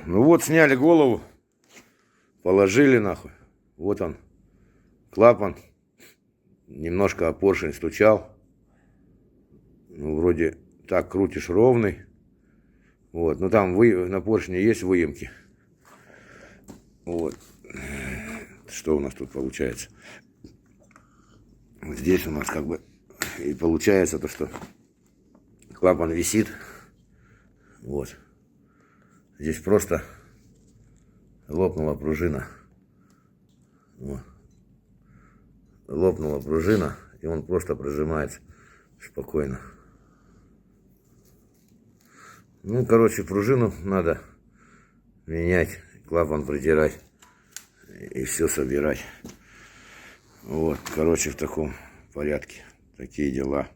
Ну вот, сняли голову, положили нахуй. Вот он, клапан. Немножко о поршень стучал. Ну, вроде так крутишь ровный. Вот, ну там на поршне есть выемки. Вот. Что у нас тут получается? Вот здесь у нас как бы и получается то, что клапан висит. Вот. Здесь просто лопнула пружина. Вот. Лопнула пружина, и он просто прожимается спокойно. Ну, короче, пружину надо менять, клапан протирать и все собирать. Вот, короче, в таком порядке. Такие дела.